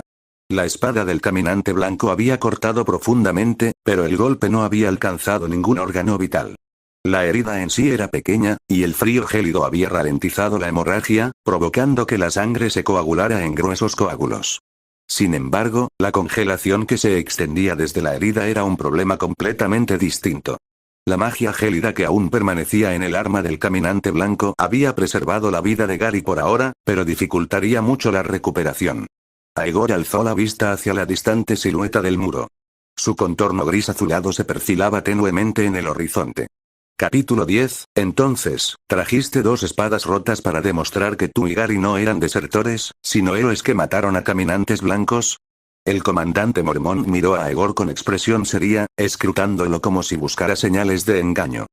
La espada del caminante blanco había cortado profundamente, pero el golpe no había alcanzado ningún órgano vital. La herida en sí era pequeña, y el frío gélido había ralentizado la hemorragia, provocando que la sangre se coagulara en gruesos coágulos. Sin embargo, la congelación que se extendía desde la herida era un problema completamente distinto. La magia gélida que aún permanecía en el arma del caminante blanco había preservado la vida de Gary por ahora, pero dificultaría mucho la recuperación. Aegor alzó la vista hacia la distante silueta del muro. Su contorno gris azulado se perfilaba tenuemente en el horizonte. Capítulo 10. Entonces, trajiste dos espadas rotas para demostrar que tú y Gary no eran desertores, sino héroes que mataron a caminantes blancos. El comandante mormón miró a Aegor con expresión seria, escrutándolo como si buscara señales de engaño.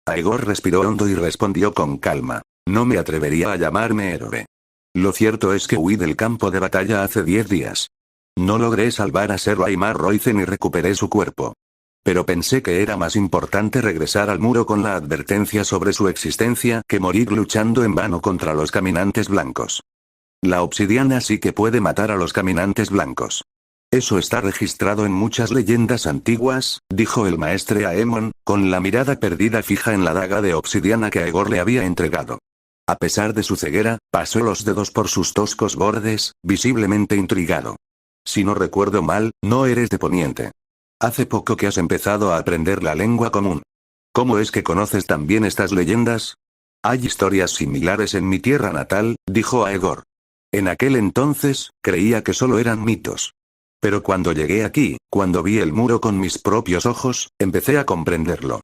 Aegor respiró hondo y respondió con calma. No me atrevería a llamarme héroe. Lo cierto es que huí del campo de batalla hace 10 días. No logré salvar a Ser Aimar Roizen y recuperé su cuerpo. Pero pensé que era más importante regresar al muro con la advertencia sobre su existencia que morir luchando en vano contra los caminantes blancos. La obsidiana sí que puede matar a los caminantes blancos. Eso está registrado en muchas leyendas antiguas, dijo el maestre Aemon, con la mirada perdida fija en la daga de obsidiana que Aegor le había entregado. A pesar de su ceguera, pasó los dedos por sus toscos bordes, visiblemente intrigado. Si no recuerdo mal, no eres de Poniente. Hace poco que has empezado a aprender la lengua común. ¿Cómo es que conoces tan bien estas leyendas? Hay historias similares en mi tierra natal, dijo Aegor. En aquel entonces, creía que solo eran mitos. Pero cuando llegué aquí, cuando vi el muro con mis propios ojos, empecé a comprenderlo.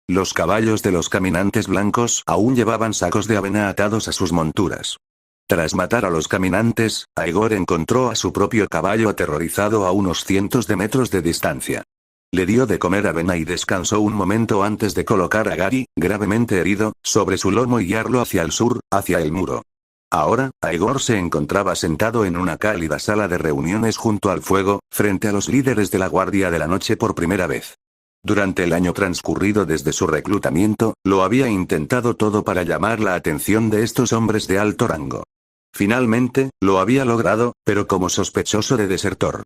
Los caballos de los caminantes blancos aún llevaban sacos de avena atados a sus monturas. Tras matar a los caminantes, Aegor encontró a su propio caballo aterrorizado a unos cientos de metros de distancia. Le dio de comer avena y descansó un momento antes de colocar a Gary, gravemente herido, sobre su lomo y guiarlo hacia el sur, hacia el muro. Ahora, Aegor se encontraba sentado en una cálida sala de reuniones junto al fuego, frente a los líderes de la Guardia de la Noche por primera vez. Durante el año transcurrido desde su reclutamiento, lo había intentado todo para llamar la atención de estos hombres de alto rango. Finalmente, lo había logrado, pero como sospechoso de desertor.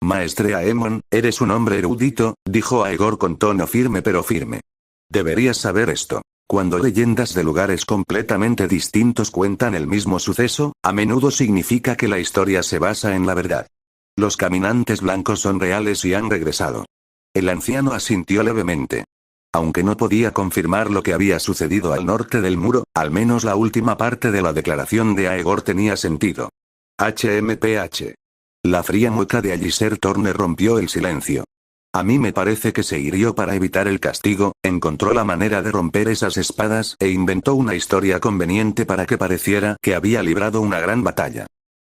Maestre Aemon, eres un hombre erudito, dijo Aegor con tono firme pero firme. Deberías saber esto. Cuando leyendas de lugares completamente distintos cuentan el mismo suceso, a menudo significa que la historia se basa en la verdad. Los caminantes blancos son reales y han regresado. El anciano asintió levemente. Aunque no podía confirmar lo que había sucedido al norte del muro, al menos la última parte de la declaración de Aegor tenía sentido. HMPH. La fría mueca de Alliser Torne rompió el silencio. A mí me parece que se hirió para evitar el castigo, encontró la manera de romper esas espadas e inventó una historia conveniente para que pareciera que había librado una gran batalla.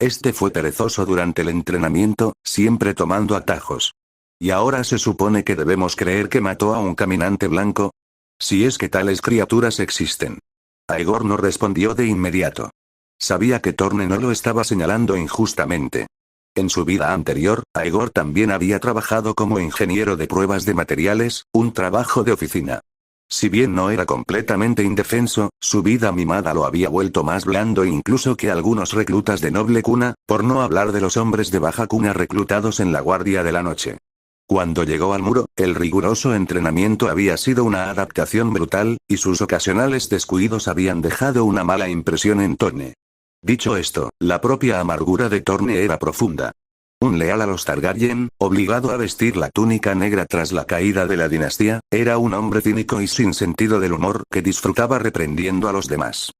Este fue perezoso durante el entrenamiento, siempre tomando atajos. ¿Y ahora se supone que debemos creer que mató a un caminante blanco? Si es que tales criaturas existen. Aegor no respondió de inmediato. Sabía que Torne no lo estaba señalando injustamente. En su vida anterior, Aegor también había trabajado como ingeniero de pruebas de materiales, un trabajo de oficina. Si bien no era completamente indefenso, su vida mimada lo había vuelto más blando incluso que algunos reclutas de noble cuna, por no hablar de los hombres de baja cuna reclutados en la Guardia de la Noche. Cuando llegó al muro, el riguroso entrenamiento había sido una adaptación brutal, y sus ocasionales descuidos habían dejado una mala impresión en Torne. Dicho esto, la propia amargura de Torne era profunda. Un leal a los Targaryen, obligado a vestir la túnica negra tras la caída de la dinastía, era un hombre cínico y sin sentido del humor que disfrutaba reprendiendo a los demás.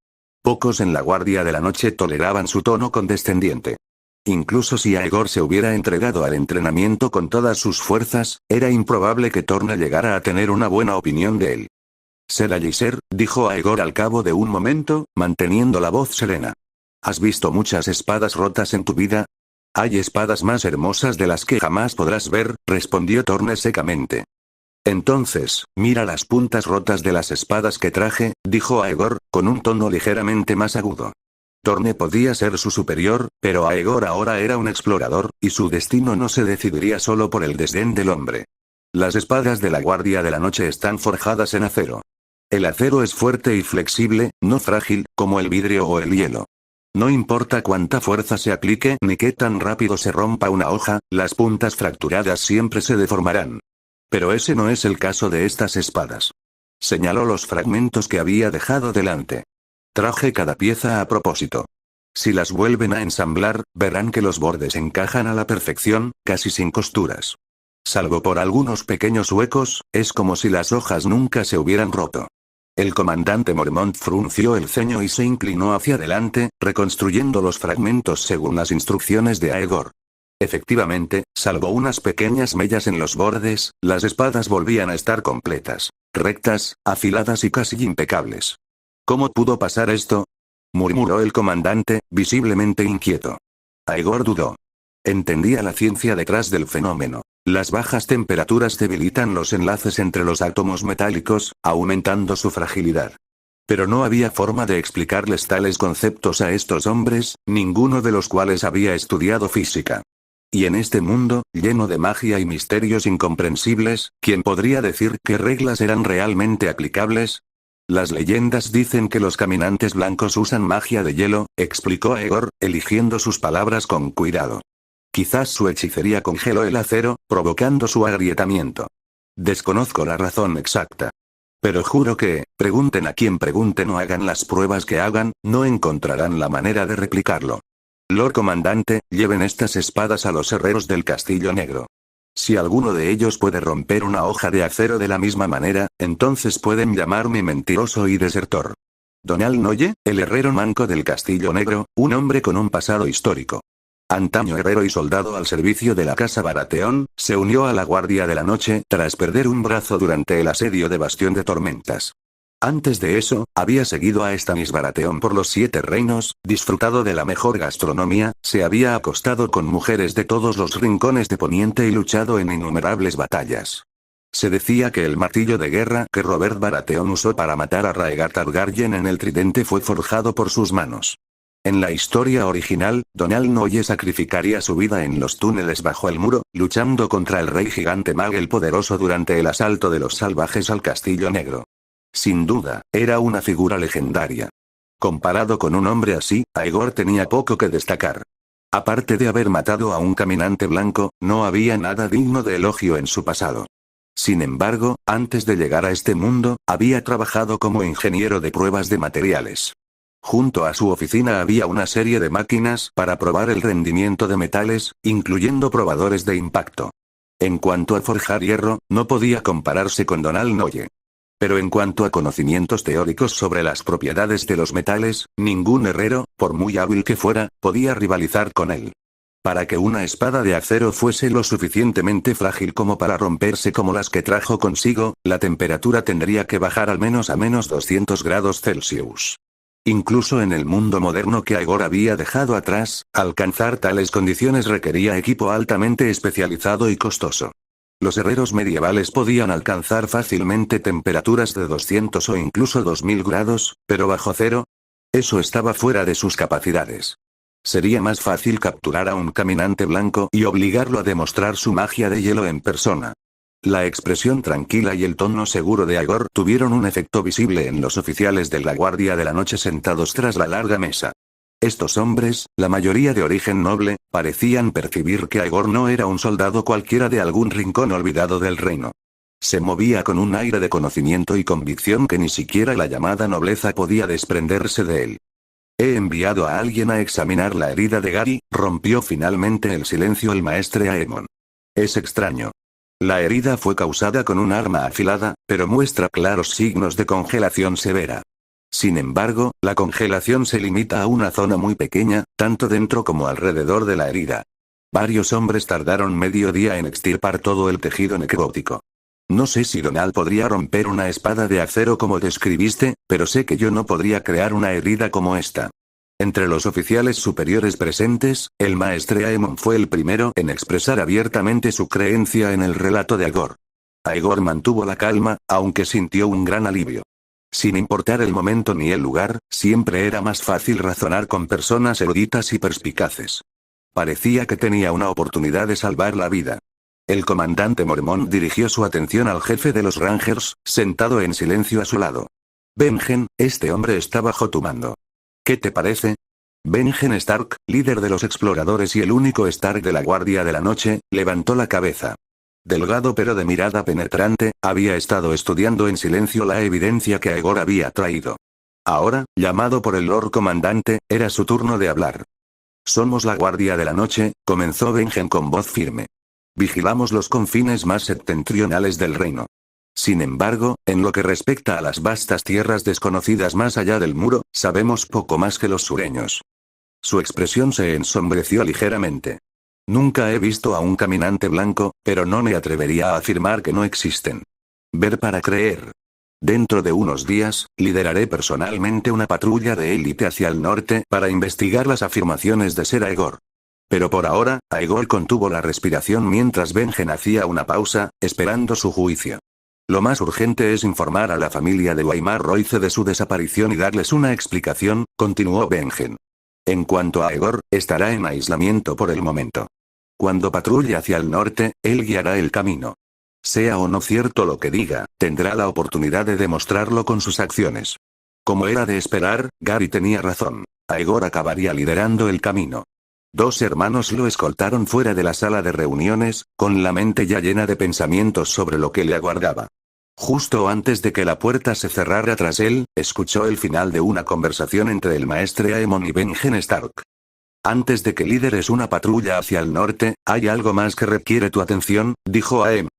Pocos en la Guardia de la Noche toleraban su tono condescendiente. Incluso si Aegor se hubiera entregado al entrenamiento con todas sus fuerzas, era improbable que Torne llegara a tener una buena opinión de él. Ser Alliser, dijo Aegor al cabo de un momento, manteniendo la voz serena. ¿Has visto muchas espadas rotas en tu vida? Hay espadas más hermosas de las que jamás podrás ver, respondió Torne secamente. Entonces, mira las puntas rotas de las espadas que traje, dijo Aegor, con un tono ligeramente más agudo. Torne podía ser su superior, pero Aegor ahora era un explorador, y su destino no se decidiría solo por el desdén del hombre. Las espadas de la Guardia de la Noche están forjadas en acero. El acero es fuerte y flexible, no frágil, como el vidrio o el hielo. No importa cuánta fuerza se aplique ni qué tan rápido se rompa una hoja, las puntas fracturadas siempre se deformarán. Pero ese no es el caso de estas espadas. Señaló los fragmentos que había dejado delante. Traje cada pieza a propósito. Si las vuelven a ensamblar, verán que los bordes encajan a la perfección, casi sin costuras. Salvo por algunos pequeños huecos, es como si las hojas nunca se hubieran roto. El comandante Mormont frunció el ceño y se inclinó hacia adelante, reconstruyendo los fragmentos según las instrucciones de Aegor. Efectivamente, salvo unas pequeñas mellas en los bordes, las espadas volvían a estar completas, rectas, afiladas y casi impecables. ¿Cómo pudo pasar esto?, murmuró el comandante, visiblemente inquieto. Aegor dudó. Entendía la ciencia detrás del fenómeno. Las bajas temperaturas debilitan los enlaces entre los átomos metálicos, aumentando su fragilidad. Pero no había forma de explicarles tales conceptos a estos hombres, ninguno de los cuales había estudiado física. Y en este mundo, lleno de magia y misterios incomprensibles, ¿quién podría decir qué reglas eran realmente aplicables? Las leyendas dicen que los caminantes blancos usan magia de hielo, explicó Aegor, eligiendo sus palabras con cuidado. Quizás su hechicería congeló el acero, provocando su agrietamiento. Desconozco la razón exacta. Pero juro que, pregunten a quien pregunten o hagan las pruebas que hagan, no encontrarán la manera de replicarlo. Lord Comandante, lleven estas espadas a los herreros del Castillo Negro. Si alguno de ellos puede romper una hoja de acero de la misma manera, entonces pueden llamarme mentiroso y desertor. Donal Noye, el herrero manco del Castillo Negro, un hombre con un pasado histórico. Antaño herrero y soldado al servicio de la Casa Baratheon, se unió a la Guardia de la Noche tras perder un brazo durante el asedio de Bastión de Tormentas. Antes de eso, había seguido a Stannis Baratheon por los 7 reinos, disfrutado de la mejor gastronomía, se había acostado con mujeres de todos los rincones de Poniente y luchado en innumerables batallas. Se decía que el martillo de guerra que Robert Baratheon usó para matar a Rhaegar Targaryen en el tridente fue forjado por sus manos. En la historia original, Donal Noye sacrificaría su vida en los túneles bajo el muro, luchando contra el rey gigante Mag el Poderoso durante el asalto de los salvajes al Castillo Negro. Sin duda, era una figura legendaria. Comparado con un hombre así, Aegor tenía poco que destacar. Aparte de haber matado a un caminante blanco, no había nada digno de elogio en su pasado. Sin embargo, antes de llegar a este mundo, había trabajado como ingeniero de pruebas de materiales. Junto a su oficina había una serie de máquinas para probar el rendimiento de metales, incluyendo probadores de impacto. En cuanto a forjar hierro, no podía compararse con Donal Noye. Pero en cuanto a conocimientos teóricos sobre las propiedades de los metales, ningún herrero, por muy hábil que fuera, podía rivalizar con él. Para que una espada de acero fuese lo suficientemente frágil como para romperse como las que trajo consigo, la temperatura tendría que bajar al menos a menos 200 grados Celsius. Incluso en el mundo moderno que Aegor había dejado atrás, alcanzar tales condiciones requería equipo altamente especializado y costoso. Los herreros medievales podían alcanzar fácilmente temperaturas de 200 o incluso 2000 grados, pero bajo cero, eso estaba fuera de sus capacidades. Sería más fácil capturar a un caminante blanco y obligarlo a demostrar su magia de hielo en persona. La expresión tranquila y el tono seguro de Aegor tuvieron un efecto visible en los oficiales de la Guardia de la Noche sentados tras la larga mesa. Estos hombres, la mayoría de origen noble, parecían percibir que Aegor no era un soldado cualquiera de algún rincón olvidado del reino. Se movía con un aire de conocimiento y convicción que ni siquiera la llamada nobleza podía desprenderse de él. He enviado a alguien a examinar la herida de Gary, rompió finalmente el silencio el maestre Aemon. Es extraño. La herida fue causada con un arma afilada, pero muestra claros signos de congelación severa. Sin embargo, la congelación se limita a una zona muy pequeña, tanto dentro como alrededor de la herida. Varios hombres tardaron medio día en extirpar todo el tejido necrótico. No sé si Donald podría romper una espada de acero como describiste, pero sé que yo no podría crear una herida como esta. Entre los oficiales superiores presentes, el maestre Aemon fue el primero en expresar abiertamente su creencia en el relato de Aegor. Aegor mantuvo la calma, aunque sintió un gran alivio. Sin importar el momento ni el lugar, siempre era más fácil razonar con personas eruditas y perspicaces. Parecía que tenía una oportunidad de salvar la vida. El comandante Mormont dirigió su atención al jefe de los Rangers, sentado en silencio a su lado. Benjen, este hombre está bajo tu mando. ¿Qué te parece? Benjen Stark, líder de los exploradores y el único Stark de la Guardia de la Noche, levantó la cabeza. Delgado pero de mirada penetrante, había estado estudiando en silencio la evidencia que Aegor había traído. Ahora, llamado por el Lord Comandante, era su turno de hablar. Somos la Guardia de la Noche, comenzó Benjen con voz firme. Vigilamos los confines más septentrionales del reino. Sin embargo, en lo que respecta a las vastas tierras desconocidas más allá del muro, sabemos poco más que los sureños. Su expresión se ensombreció ligeramente. Nunca he visto a un caminante blanco, pero no me atrevería a afirmar que no existen. Ver para creer. Dentro de unos días, lideraré personalmente una patrulla de élite hacia el norte para investigar las afirmaciones de ser Aegor. Pero por ahora, Aegor contuvo la respiración mientras Benjen hacía una pausa, esperando su juicio. Lo más urgente es informar a la familia de Waymar Royce de su desaparición y darles una explicación, continuó Benjen. En cuanto a Aegor, estará en aislamiento por el momento. Cuando patrulle hacia el norte, él guiará el camino. Sea o no cierto lo que diga, tendrá la oportunidad de demostrarlo con sus acciones. Como era de esperar, Gary tenía razón. Aegor acabaría liderando el camino. Dos hermanos lo escoltaron fuera de la sala de reuniones, con la mente ya llena de pensamientos sobre lo que le aguardaba. Justo antes de que la puerta se cerrara tras él, escuchó el final de una conversación entre el maestre Aemon y Benjen Stark. Antes de que lideres una patrulla hacia el norte, hay algo más que requiere tu atención, dijo Aemon.